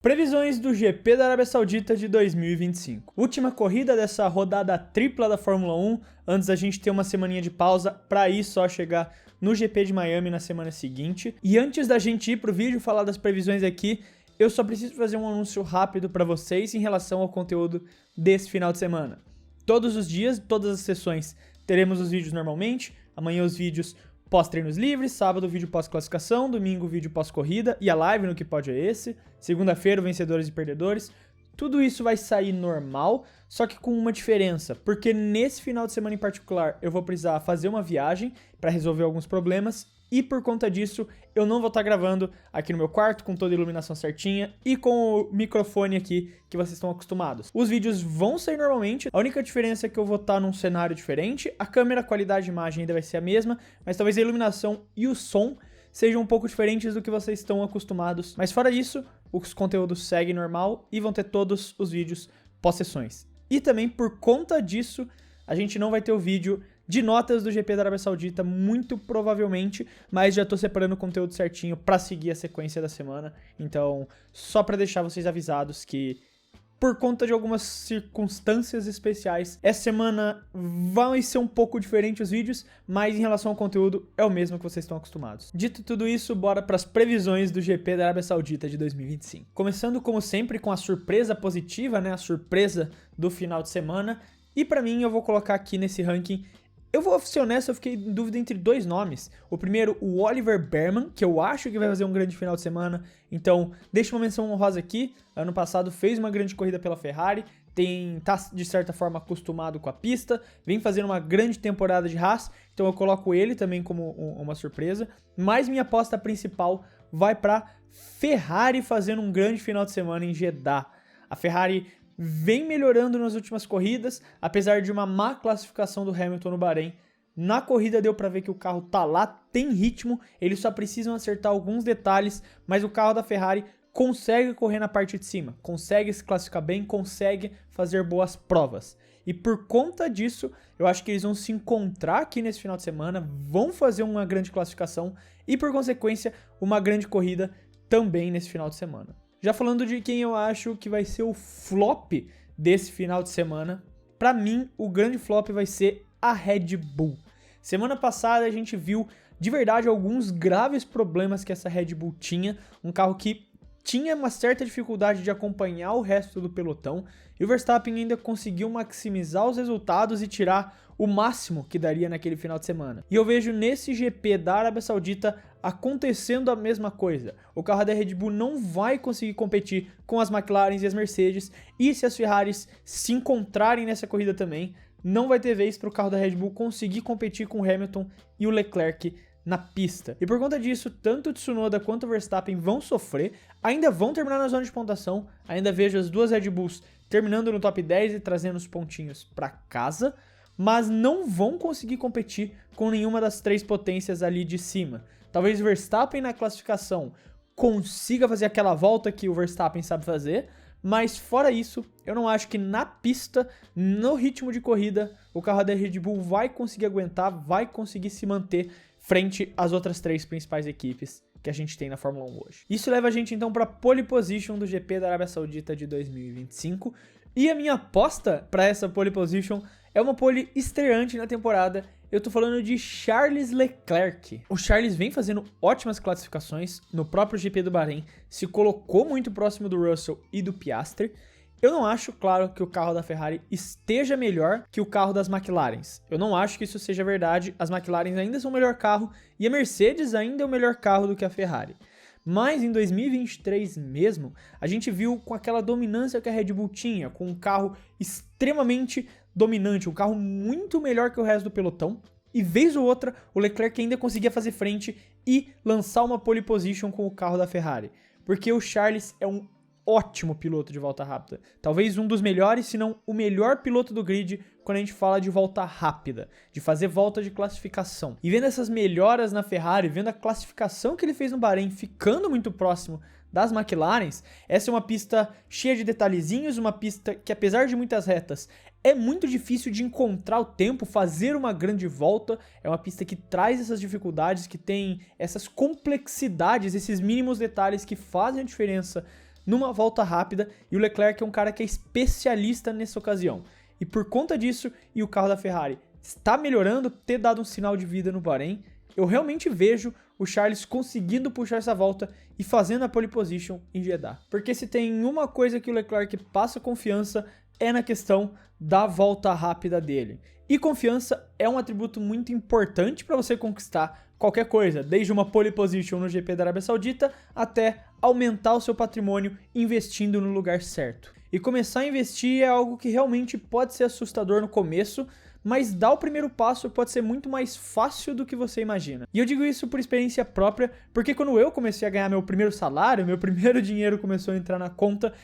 Previsões do GP da Arábia Saudita de 2025. Última corrida dessa rodada tripla da Fórmula 1, antes da gente ter uma semaninha de pausa para ir só chegar no GP de Miami na semana seguinte. E antes da gente ir pro vídeo falar das previsões aqui, eu só preciso fazer um anúncio rápido para vocês em relação ao conteúdo desse final de semana. Todos os dias, todas as sessões, teremos os vídeos normalmente. Amanhã os vídeos pós-treinos livres, sábado vídeo pós-classificação, domingo vídeo pós-corrida e a live no Que Pode é Esse, segunda-feira vencedores e perdedores. Tudo isso vai sair normal, só que com uma diferença, porque nesse final de semana em particular eu vou precisar fazer uma viagem para resolver alguns problemas e por conta disso eu não vou estar gravando aqui no meu quarto com toda a iluminação certinha e com o microfone aqui que vocês estão acostumados. Os vídeos vão sair normalmente, a única diferença é que eu vou estar num cenário diferente, a câmera, a qualidade de imagem ainda vai ser a mesma, mas talvez a iluminação e o som sejam um pouco diferentes do que vocês estão acostumados. Mas fora isso, os conteúdos seguem normal e vão ter todos os vídeos pós-sessões. E também por conta disso, a gente não vai ter o vídeo de notas do GP da Arábia Saudita, muito provavelmente, mas já tô separando o conteúdo certinho pra seguir a sequência da semana. Então, só pra deixar vocês avisados que, por conta de algumas circunstâncias especiais, essa semana vai ser um pouco diferente os vídeos, mas em relação ao conteúdo é o mesmo que vocês estão acostumados. Dito tudo isso, bora para as previsões do GP da Arábia Saudita de 2025. Começando, como sempre, com a surpresa positiva, né? A surpresa do final de semana. E pra mim, eu vou colocar aqui nesse ranking. Eu vou ser honesto, eu fiquei em dúvida entre dois nomes. O primeiro, o Oliver Bearman, que eu acho que vai fazer um grande final de semana. Então, deixa uma menção honrosa aqui. Ano passado fez uma grande corrida pela Ferrari. Tá, de certa forma, acostumado com a pista. Vem fazendo uma grande temporada de Haas. Então, eu coloco ele também como uma surpresa. Mas minha aposta principal vai para Ferrari fazendo um grande final de semana em Jeddah. A Ferrari vem melhorando nas últimas corridas, apesar de uma má classificação do Hamilton no Bahrein. Na corrida deu para ver que o carro tá lá, tem ritmo, eles só precisam acertar alguns detalhes, mas o carro da Ferrari consegue correr na parte de cima, consegue se classificar bem, consegue fazer boas provas. E por conta disso, eu acho que eles vão se encontrar aqui nesse final de semana, vão fazer uma grande classificação e, por consequência, uma grande corrida também nesse final de semana. Já falando de quem eu acho que vai ser o flop desse final de semana, pra mim o grande flop vai ser a Red Bull. Semana passada a gente viu de verdade alguns graves problemas que essa Red Bull tinha, um carro que tinha uma certa dificuldade de acompanhar o resto do pelotão, e o Verstappen ainda conseguiu maximizar os resultados e tirar o máximo que daria naquele final de semana. E eu vejo nesse GP da Arábia Saudita acontecendo a mesma coisa. O carro da Red Bull não vai conseguir competir com as McLarens e as Mercedes, e se as Ferraris se encontrarem nessa corrida também, não vai ter vez para o carro da Red Bull conseguir competir com o Hamilton e o Leclerc na pista. E por conta disso, tanto o Tsunoda quanto o Verstappen vão sofrer, ainda vão terminar na zona de pontuação, ainda vejo as duas Red Bulls terminando no top 10 e trazendo os pontinhos para casa, mas não vão conseguir competir com nenhuma das três potências ali de cima. Talvez o Verstappen na classificação consiga fazer aquela volta que o Verstappen sabe fazer, mas fora isso, eu não acho que na pista, no ritmo de corrida, o carro da Red Bull vai conseguir aguentar, vai conseguir se manter frente às outras três principais equipes que a gente tem na Fórmula 1 hoje. Isso leva a gente então para a pole position do GP da Arábia Saudita de 2025, e a minha aposta para essa pole position é uma pole estreante na temporada. Eu tô falando de Charles Leclerc. O Charles vem fazendo ótimas classificações no próprio GP do Bahrein, se colocou muito próximo do Russell e do Piastri. Eu não acho, claro, que o carro da Ferrari esteja melhor que o carro das McLarens. Eu não acho que isso seja verdade. As McLarens ainda são o melhor carro e a Mercedes ainda é o melhor carro do que a Ferrari. Mas em 2023 mesmo, a gente viu com aquela dominância que a Red Bull tinha, com um carro extremamente dominante, um carro muito melhor que o resto do pelotão, e vez ou outra o Leclerc ainda conseguia fazer frente e lançar uma pole position com o carro da Ferrari, porque o Charles é um ótimo piloto de volta rápida, talvez um dos melhores, se não o melhor piloto do grid quando a gente fala de volta rápida, de fazer volta de classificação. E vendo essas melhoras na Ferrari, vendo a classificação que ele fez no Bahrein, ficando muito próximo das McLarens, essa é uma pista cheia de detalhezinhos, uma pista que, apesar de muitas retas, é muito difícil de encontrar o tempo, fazer uma grande volta. É uma pista que traz essas dificuldades, que tem essas complexidades, esses mínimos detalhes que fazem a diferença numa volta rápida, e o Leclerc é um cara que é especialista nessa ocasião. E por conta disso, e o carro da Ferrari está melhorando, ter dado um sinal de vida no Bahrein, eu realmente vejo o Charles conseguindo puxar essa volta e fazendo a pole position em Jeddah. Porque se tem uma coisa que o Leclerc passa confiança, é na questão da volta rápida dele. E confiança é um atributo muito importante para você conquistar qualquer coisa, desde uma pole position no GP da Arábia Saudita até aumentar o seu patrimônio investindo no lugar certo. E começar a investir é algo que realmente pode ser assustador no começo, mas dar o primeiro passo pode ser muito mais fácil do que você imagina. E eu digo isso por experiência própria, porque quando eu comecei a ganhar meu primeiro salário, meu primeiro dinheiro começou a entrar na conta,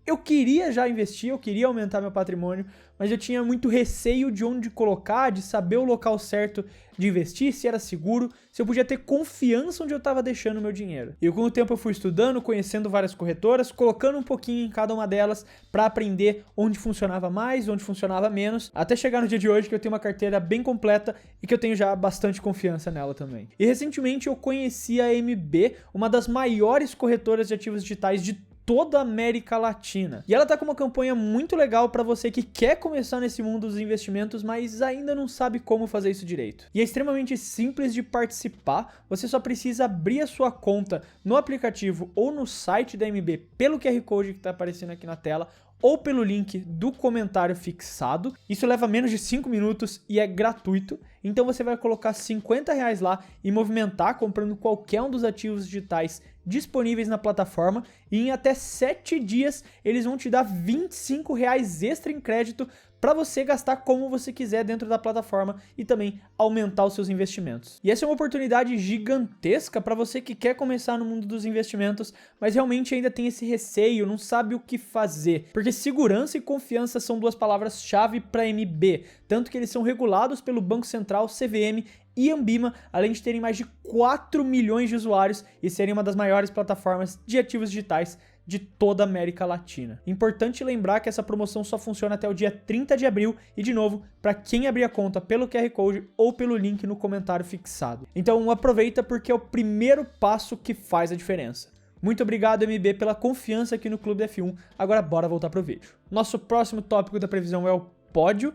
eu queria já investir, eu queria aumentar meu patrimônio, mas eu tinha muito receio de onde colocar, de saber o local certo de investir, se era seguro, se eu podia ter confiança onde eu estava deixando o meu dinheiro. E com o tempo eu fui estudando, conhecendo várias corretoras, colocando um pouquinho em cada uma delas para aprender onde funcionava mais, onde funcionava menos, até chegar no dia de hoje que eu tenho uma carteira bem completa e que eu tenho já bastante confiança nela também. E recentemente eu conheci a MB, uma das maiores corretoras de ativos digitais de toda a América Latina. E ela tá com uma campanha muito legal para você que quer começar nesse mundo dos investimentos, mas ainda não sabe como fazer isso direito. E é extremamente simples de participar, você só precisa abrir a sua conta no aplicativo ou no site da MB pelo QR Code que tá aparecendo aqui na tela, ou pelo link do comentário fixado. Isso leva menos de 5 minutos e é gratuito. Então você vai colocar R$50 lá e movimentar comprando qualquer um dos ativos digitais disponíveis na plataforma, e em até 7 dias eles vão te dar R$25 extra em crédito para você gastar como você quiser dentro da plataforma e também aumentar os seus investimentos. E essa é uma oportunidade gigantesca para você que quer começar no mundo dos investimentos, mas realmente ainda tem esse receio, não sabe o que fazer. Porque segurança e confiança são duas palavras-chave para a MB, tanto que eles são regulados pelo Banco Central, CVM e Anbima, além de terem mais de 4 milhões de usuários e serem uma das maiores plataformas de ativos digitais de toda a América Latina. Importante lembrar que essa promoção só funciona até o dia 30 de abril e, de novo, para quem abrir a conta pelo QR Code ou pelo link no comentário fixado. Então aproveita porque é o primeiro passo que faz a diferença. Muito obrigado, MB, pela confiança aqui no Clube F1. Agora bora voltar pro vídeo. Nosso próximo tópico da previsão é o pódio.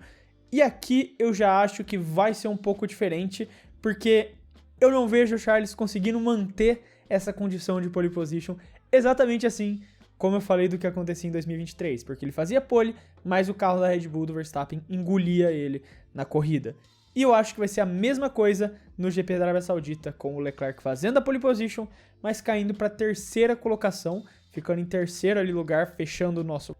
E aqui eu já acho que vai ser um pouco diferente, porque eu não vejo o Charles conseguindo manter essa condição de pole position exatamente assim como eu falei do que acontecia em 2023, porque ele fazia pole, mas o carro da Red Bull do Verstappen engolia ele na corrida. E eu acho que vai ser a mesma coisa no GP da Arábia Saudita, com o Leclerc fazendo a pole position, mas caindo para a terceira colocação, ficando em terceiro ali lugar,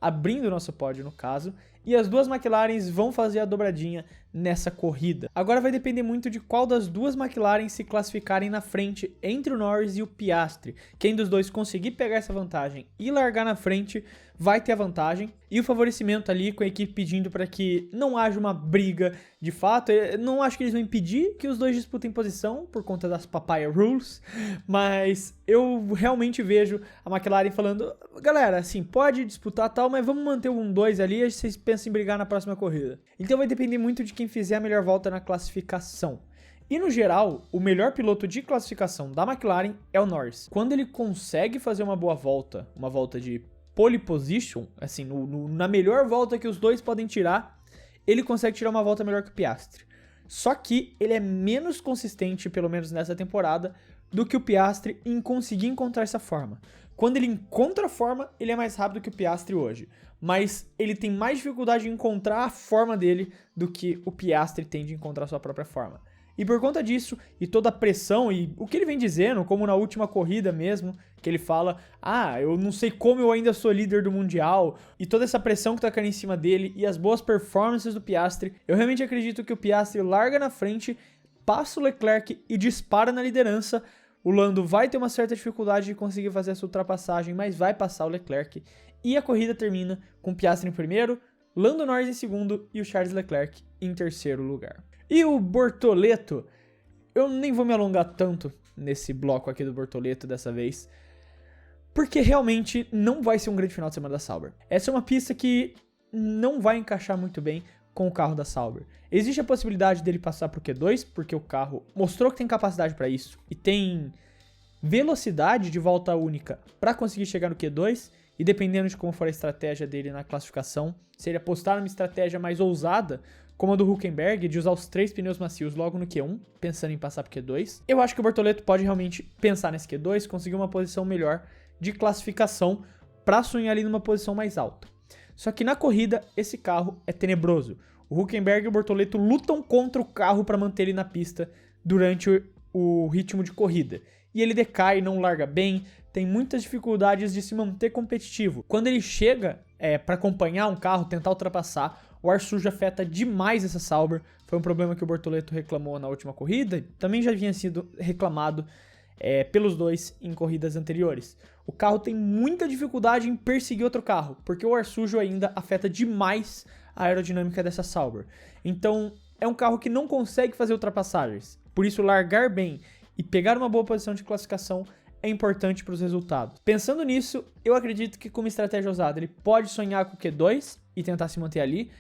abrindo o nosso pódio no caso, e as duas McLarens vão fazer a dobradinha nessa corrida. Agora vai depender muito de qual das duas McLaren se classificarem na frente entre o Norris e o Piastri. Quem dos dois conseguir pegar essa vantagem e largar na frente vai ter a vantagem, e o favorecimento ali com a equipe pedindo para que não haja uma briga de fato. Eu não acho que eles vão impedir que os dois disputem posição por conta das papaya rules, mas eu realmente vejo a McLaren falando: galera, assim, pode disputar tal, mas vamos manter o 1-2 ali e vocês pensam em brigar na próxima corrida. Então vai depender muito de quem fizer a melhor volta na classificação. E no geral, o melhor piloto de classificação da McLaren é o Norris. Quando ele consegue fazer uma boa volta, uma volta de pole position, assim, na melhor volta que os dois podem tirar, ele consegue tirar uma volta melhor que o Piastri. Só que ele é menos consistente, pelo menos nessa temporada, do que o Piastri em conseguir encontrar essa forma. Quando ele encontra a forma, ele é mais rápido que o Piastri hoje, mas ele tem mais dificuldade em encontrar a forma dele do que o Piastri tem de encontrar a sua própria forma. E por conta disso, e toda a pressão, e o que ele vem dizendo, como na última corrida mesmo, que ele fala: eu não sei como eu ainda sou líder do Mundial, e toda essa pressão que tá caindo em cima dele, e as boas performances do Piastri, eu realmente acredito que o Piastri larga na frente, passa o Leclerc e dispara na liderança. O Lando vai ter uma certa dificuldade de conseguir fazer essa ultrapassagem, mas vai passar o Leclerc, e a corrida termina com o Piastri em primeiro, Lando Norris em segundo e o Charles Leclerc em terceiro lugar. E o Bortoleto, eu nem vou me alongar tanto nesse bloco aqui do Bortoleto dessa vez, porque realmente não vai ser um grande final de semana da Sauber. Essa é uma pista que não vai encaixar muito bem com o carro da Sauber. Existe a possibilidade dele passar pro Q2, porque o carro mostrou que tem capacidade para isso e tem velocidade de volta única para conseguir chegar no Q2, e dependendo de como for a estratégia dele na classificação, se ele apostar numa estratégia mais ousada, como a do Hülkenberg, de usar os 3 pneus macios logo no Q1, pensando em passar pro Q2, eu acho que o Bortoleto pode realmente pensar nesse Q2, conseguir uma posição melhor de classificação para sonhar ali numa posição mais alta. Só que na corrida, esse carro é tenebroso. O Hülkenberg e o Bortoleto lutam contra o carro para manter ele na pista durante o ritmo de corrida. E ele decai, não larga bem, tem muitas dificuldades de se manter competitivo. Quando ele chega para acompanhar um carro, tentar ultrapassar, o ar sujo afeta demais essa Sauber. Foi um problema que o Bortoleto reclamou na última corrida, também já havia sido reclamado pelos dois em corridas anteriores. O carro tem muita dificuldade em perseguir outro carro, porque o ar sujo ainda afeta demais a aerodinâmica dessa Sauber. Então, é um carro que não consegue fazer ultrapassagens. Por isso, largar bem e pegar uma boa posição de classificação é importante para os resultados. Pensando nisso, eu acredito que com uma estratégia ousada ele pode sonhar com o Q2 e tentar se manter ali,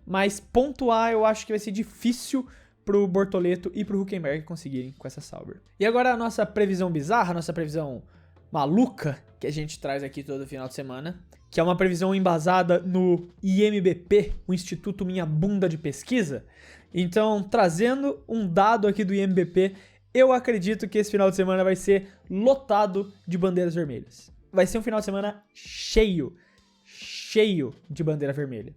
mas pontuar eu acho que vai ser difícil pro Bortoleto e pro Hülkenberg conseguirem com essa Sauber. E agora a nossa previsão bizarra, a nossa previsão maluca, que a gente traz aqui todo final de semana, que é uma previsão embasada no IMBP, o Instituto Minha Bunda de Pesquisa. Então, trazendo um dado aqui do IMBP, eu acredito que esse final de semana vai ser lotado de bandeiras vermelhas. Vai ser um final de semana cheio de bandeira vermelha.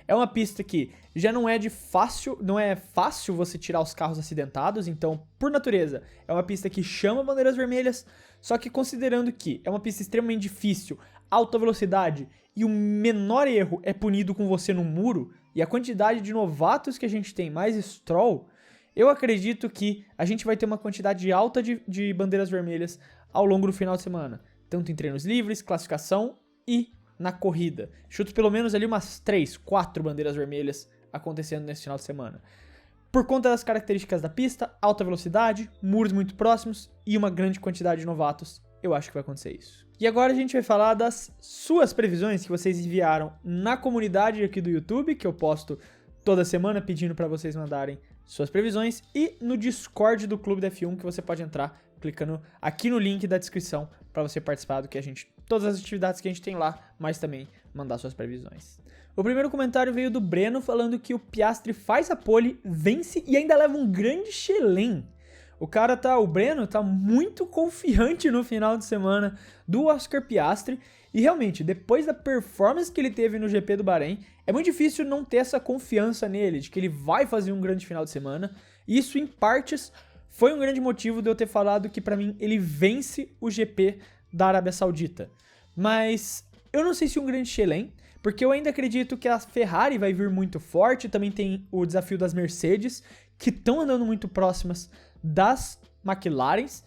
É uma pista que já não é fácil você tirar os carros acidentados, então, por natureza, é uma pista que chama bandeiras vermelhas, só que considerando que é uma pista extremamente difícil, alta velocidade e o menor erro é punido com você no muro, e a quantidade de novatos que a gente tem, mais Stroll, eu acredito que a gente vai ter uma quantidade alta de bandeiras vermelhas ao longo do final de semana, tanto em treinos livres, classificação e na corrida. Chuto pelo menos ali umas 3, 4 bandeiras vermelhas acontecendo nesse final de semana. Por conta das características da pista, alta velocidade, muros muito próximos e uma grande quantidade de novatos, eu acho que vai acontecer isso. E agora a gente vai falar das suas previsões que vocês enviaram na comunidade aqui do YouTube, que eu posto toda semana pedindo para vocês mandarem suas previsões, e no Discord do Clube da F1, que você pode entrar clicando aqui no link da descrição para você participar do que todas as atividades que a gente tem lá, mas também mandar suas previsões. O primeiro comentário veio do Breno falando que o Piastri faz a pole, vence e ainda leva um grande chelém. O Breno tá muito confiante no final de semana do Oscar Piastri e realmente, depois da performance que ele teve no GP do Bahrein, é muito difícil não ter essa confiança nele, de que ele vai fazer um grande final de semana. E isso, em partes, foi um grande motivo de eu ter falado que, pra mim, ele vence o GP da Arábia Saudita. Mas eu não sei se um grande chelém, porque eu ainda acredito que a Ferrari vai vir muito forte, também tem o desafio das Mercedes, que estão andando muito próximas das McLarens,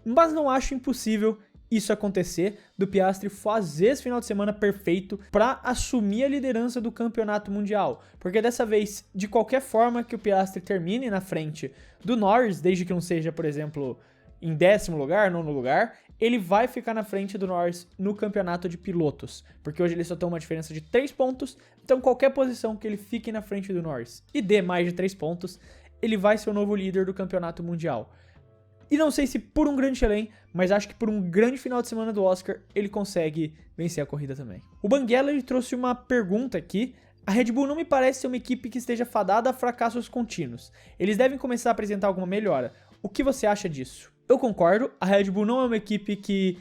mas não acho impossível isso acontecer, do Piastri fazer esse final de semana perfeito para assumir a liderança do campeonato mundial, porque dessa vez, de qualquer forma que o Piastri termine na frente do Norris, desde que não seja, por exemplo, em 10º lugar, 9º lugar, ele vai ficar na frente do Norris no campeonato de pilotos, porque hoje ele só tem uma diferença de 3 pontos, então qualquer posição que ele fique na frente do Norris e dê mais de 3 pontos, ele vai ser o novo líder do campeonato mundial. E não sei se por um grande chelém, mas acho que por um grande final de semana do Oscar, ele consegue vencer a corrida também. O Banguela, ele trouxe uma pergunta aqui. A Red Bull não me parece ser uma equipe que esteja fadada a fracassos contínuos. Eles devem começar a apresentar alguma melhora. O que você acha disso? Eu concordo, a Red Bull não é uma equipe que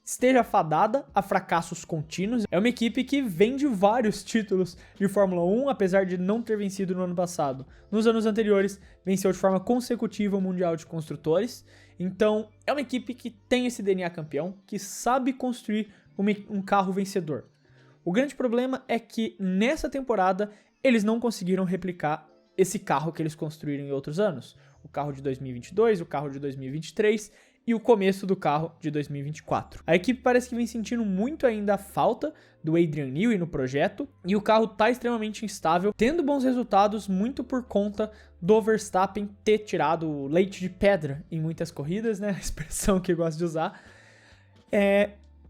esteja fadada a fracassos contínuos. É uma equipe que vem de vários títulos de Fórmula 1, apesar de não ter vencido no ano passado. Nos anos anteriores, venceu de forma consecutiva o Mundial de Construtores. Então, é uma equipe que tem esse DNA campeão, que sabe construir um carro vencedor. O grande problema é que, nessa temporada, eles não conseguiram replicar esse carro que eles construíram em outros anos. O carro de 2022, o carro de 2023 e o começo do carro de 2024. A equipe parece que vem sentindo muito ainda a falta do Adrian Newey no projeto, e o carro está extremamente instável, tendo bons resultados muito por conta do Verstappen ter tirado o leite de pedra em muitas corridas, né? A expressão que eu gosto de usar.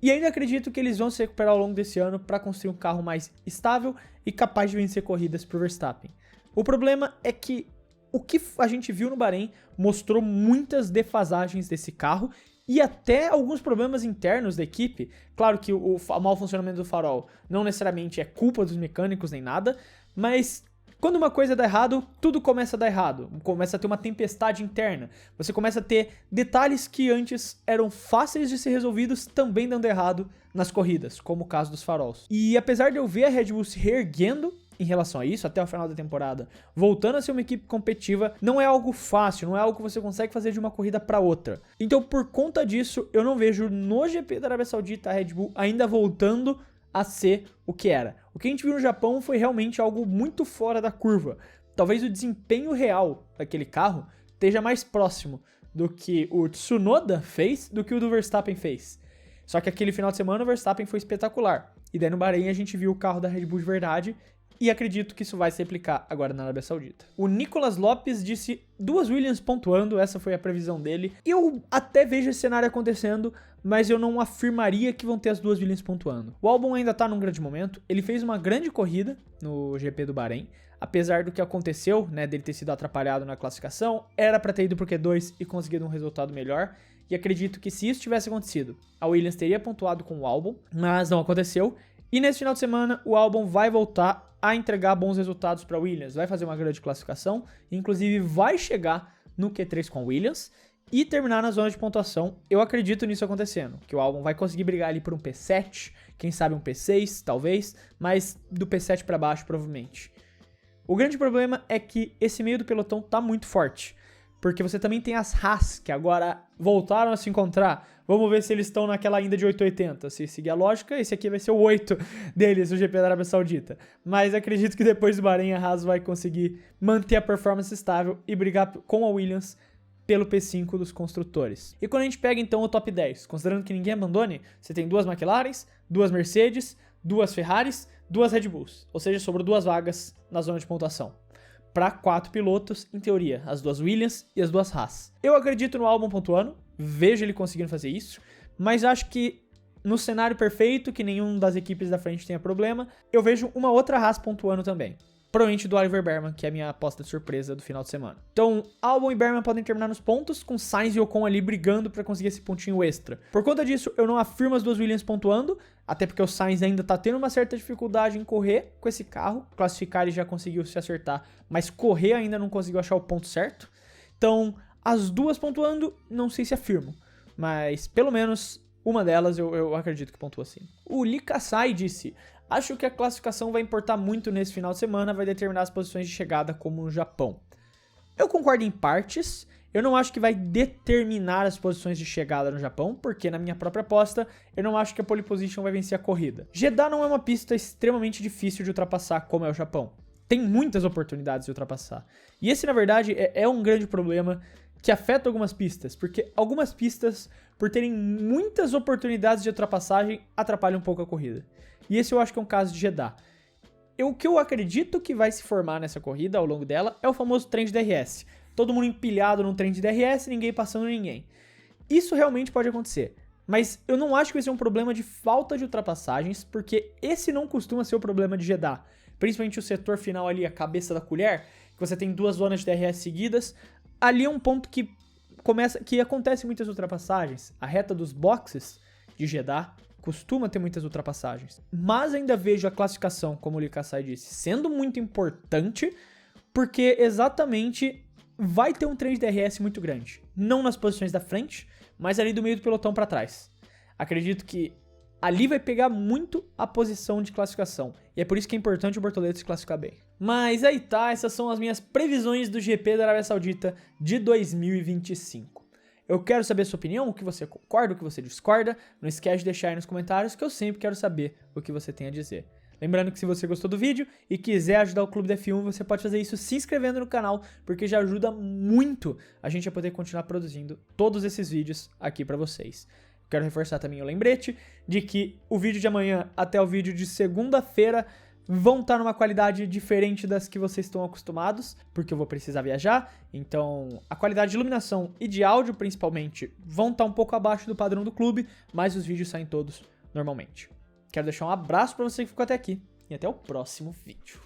E ainda acredito que eles vão se recuperar ao longo desse ano para construir um carro mais estável e capaz de vencer corridas para o Verstappen. O problema é que o que a gente viu no Bahrein mostrou muitas defasagens desse carro e até alguns problemas internos da equipe. Claro que o mau funcionamento do farol não necessariamente é culpa dos mecânicos nem nada, mas quando uma coisa dá errado, tudo começa a dar errado. Começa a ter uma tempestade interna. Você começa a ter detalhes que antes eram fáceis de ser resolvidos também dando errado nas corridas, como o caso dos faróis. E apesar de eu ver a Red Bull se reerguendo em relação a isso, até o final da temporada, voltando a ser uma equipe competitiva, não é algo fácil, não é algo que você consegue fazer de uma corrida para outra. Então, por conta disso, eu não vejo no GP da Arábia Saudita a Red Bull ainda voltando a ser o que era. O que a gente viu no Japão foi realmente algo muito fora da curva. Talvez o desempenho real daquele carro esteja mais próximo do que o Tsunoda fez do que o do Verstappen fez. Só que aquele final de semana o Verstappen foi espetacular. E daí no Bahrein a gente viu o carro da Red Bull de verdade. E acredito que isso vai se replicar agora na Arábia Saudita. O Nicolas Lopes disse 2 Williams pontuando, essa foi a previsão dele. Eu até vejo esse cenário acontecendo, mas eu não afirmaria que vão ter as 2 Williams pontuando. O Albon ainda tá num grande momento, ele fez uma grande corrida no GP do Bahrein, apesar do que aconteceu, né, dele ter sido atrapalhado na classificação, era pra ter ido pro Q2 e conseguido um resultado melhor. E acredito que se isso tivesse acontecido, a Williams teria pontuado com o Albon, mas não aconteceu. E nesse final de semana, o Albon vai voltar a entregar bons resultados para a Williams, vai fazer uma grande classificação, inclusive vai chegar no Q3 com a Williams e terminar na zona de pontuação. Eu acredito nisso acontecendo, que o Albon vai conseguir brigar ali por um P7, quem sabe um P6, talvez, mas do P7 para baixo, provavelmente. O grande problema é que esse meio do pelotão tá muito forte, porque você também tem as Haas, que agora voltaram a se encontrar. Vamos ver se eles estão naquela ainda de 880. Se seguir a lógica, esse aqui vai ser o 8 deles, o GP da Arábia Saudita. Mas acredito que depois do Bahrein, a Haas vai conseguir manter a performance estável e brigar com a Williams pelo P5 dos construtores. E quando a gente pega então o top 10, considerando que ninguém abandone, você tem 2 McLarens, 2 Mercedes, 2 Ferraris, 2 Red Bulls. Ou seja, sobrou 2 vagas na zona de pontuação. Para 4 pilotos, em teoria, as 2 Williams e as 2 Haas. Eu acredito no Albon pontuando, vejo ele conseguindo fazer isso, mas acho que no cenário perfeito, que nenhum das equipes da frente tenha problema, eu vejo uma outra Haas pontuando também. Provavelmente do Oliver Behrman, que é a minha aposta de surpresa do final de semana. Então, Albon e Behrman podem terminar nos pontos, com Sainz e Ocon ali brigando para conseguir esse pontinho extra. Por conta disso, eu não afirmo as 2 Williams pontuando, até porque o Sainz ainda tá tendo uma certa dificuldade em correr com esse carro. Classificar ele já conseguiu se acertar, mas correr ainda não conseguiu achar o ponto certo. Então, as 2 pontuando, não sei se afirmo, mas pelo menos uma delas eu acredito que pontua sim. O Lee Kassai disse: acho que a classificação vai importar muito nesse final de semana, vai determinar as posições de chegada como no Japão. Eu concordo em partes, eu não acho que vai determinar as posições de chegada no Japão, porque na minha própria aposta, eu não acho que a pole position vai vencer a corrida. Jeddah não é uma pista extremamente difícil de ultrapassar como é o Japão. Tem muitas oportunidades de ultrapassar. E esse, na verdade, é um grande problema que afeta algumas pistas, porque algumas pistas, por terem muitas oportunidades de ultrapassagem, atrapalham um pouco a corrida. E esse eu acho que é um caso de Jeddah. O que eu acredito que vai se formar nessa corrida ao longo dela é o famoso trem de DRS. Todo mundo empilhado num trem de DRS, ninguém passando ninguém. Isso realmente pode acontecer. Mas eu não acho que vai ser um problema de falta de ultrapassagens, porque esse não costuma ser o problema de Jeddah. Principalmente o setor final ali, a cabeça da colher, que você tem 2 zonas de DRS seguidas. Ali é um ponto que acontece muitas ultrapassagens. A reta dos boxes de Jeddah costuma ter muitas ultrapassagens. Mas ainda vejo a classificação, como o Lee Kassai disse, sendo muito importante, porque exatamente vai ter um trem de DRS muito grande. Não nas posições da frente, mas ali do meio do pelotão para trás. Acredito que ali vai pegar muito a posição de classificação. E é por isso que é importante o Bortoleto se classificar bem. Mas aí tá, essas são as minhas previsões do GP da Arábia Saudita de 2025. Eu quero saber a sua opinião, o que você concorda, o que você discorda. Não esquece de deixar aí nos comentários, que eu sempre quero saber o que você tem a dizer. Lembrando que se você gostou do vídeo e quiser ajudar o Clube da F1, você pode fazer isso se inscrevendo no canal, porque já ajuda muito a gente a poder continuar produzindo todos esses vídeos aqui pra vocês. Quero reforçar também o lembrete de que o vídeo de amanhã até o vídeo de segunda-feira vão estar numa qualidade diferente das que vocês estão acostumados, porque eu vou precisar viajar, então a qualidade de iluminação e de áudio principalmente vão estar um pouco abaixo do padrão do clube, mas os vídeos saem todos normalmente. Quero deixar um abraço para você que ficou até aqui e até o próximo vídeo.